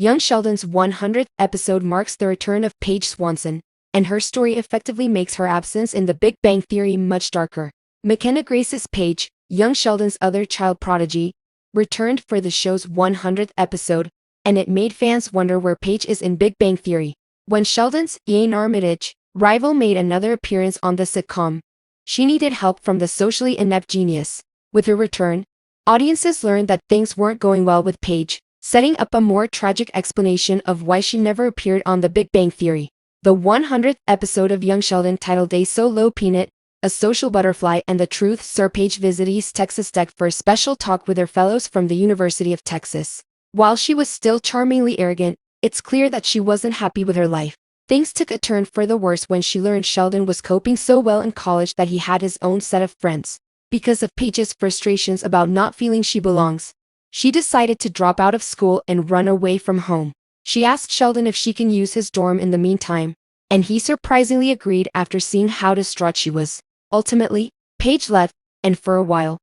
Young Sheldon's 100th episode marks the return of Paige Swanson, and her story effectively makes her absence in The Big Bang Theory much darker. McKenna Grace's Paige, young Sheldon's other child prodigy, returned for the show's 100th episode, and it made fans wonder where Paige is in Big Bang Theory. When Sheldon's Ian Armitage rival made another appearance on the sitcom, she needed help from the socially inept genius. With her return, audiences learned that things weren't going well with Paige, setting up a more tragic explanation of why she never appeared on The Big Bang Theory. The 100th episode of Young Sheldon, titled A So Low Peanut, A Social Butterfly and the Truth, saw Paige visit East Texas Tech for a special talk with her fellows from the University of Texas. While she was still charmingly arrogant, it's clear that she wasn't happy with her life. Things took a turn for the worse when she learned Sheldon was coping so well in college that he had his own set of friends. Because of Paige's frustrations about not feeling she belongs, she decided to drop out of school and run away from home. She asked Sheldon if she can use his dorm in the meantime, and he surprisingly agreed after seeing how distraught she was. Ultimately, Paige left, and for a while,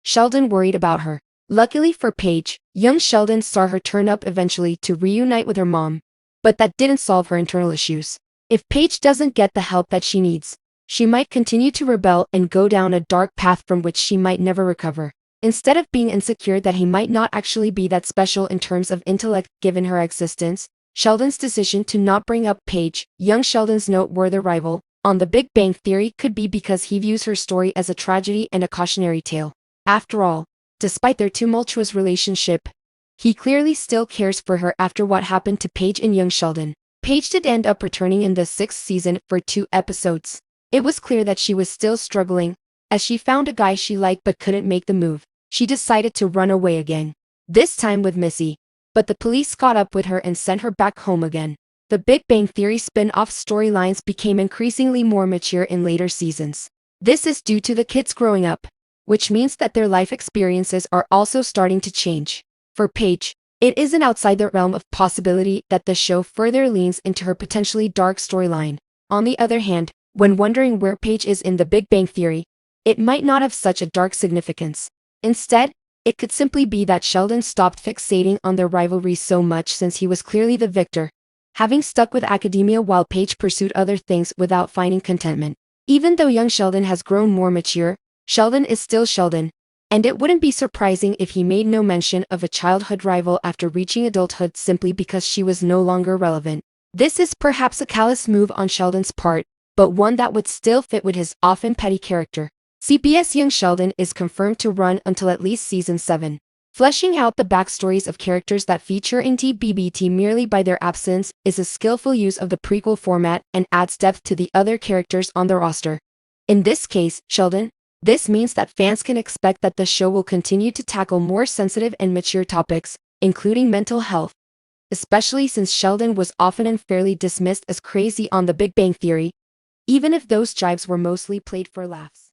Sheldon worried about her. Luckily for Paige, young Sheldon saw her turn up eventually to reunite with her mom, but that didn't solve her internal issues. If Paige doesn't get the help that she needs, she might continue to rebel and go down a dark path from which she might never recover. Instead of being insecure that he might not actually be that special in terms of intellect given her existence, Sheldon's decision to not bring up Paige, young Sheldon's noteworthy rival, on The Big Bang Theory could be because he views her story as a tragedy and a cautionary tale. After all, despite their tumultuous relationship, he clearly still cares for her after what happened to Paige and young Sheldon. Paige did end up returning in the 6th season for 2 episodes. It was clear that she was still struggling, as she found a guy she liked but couldn't make the move. She decided to run away again, this time with Missy, but the police caught up with her and sent her back home again. The Big Bang Theory spin-off storylines became increasingly more mature in later seasons. This is due to the kids growing up, which means that their life experiences are also starting to change. For Paige, it isn't outside the realm of possibility that the show further leans into her potentially dark storyline. On the other hand, when wondering where Paige is in The Big Bang Theory, it might not have such a dark significance. Instead, it could simply be that Sheldon stopped fixating on their rivalry so much since he was clearly the victor, having stuck with academia while Paige pursued other things without finding contentment. Even though young Sheldon has grown more mature, Sheldon is still Sheldon, and it wouldn't be surprising if he made no mention of a childhood rival after reaching adulthood simply because she was no longer relevant. This is perhaps a callous move on Sheldon's part, but one that would still fit with his often petty character. CBS Young Sheldon is confirmed to run until at least season 7. Fleshing out the backstories of characters that feature in TBBT merely by their absence is a skillful use of the prequel format and adds depth to the other characters on the roster. In this case, Sheldon, this means that fans can expect that the show will continue to tackle more sensitive and mature topics, including mental health, especially since Sheldon was often unfairly dismissed as crazy on The Big Bang Theory, even if those jibes were mostly played for laughs.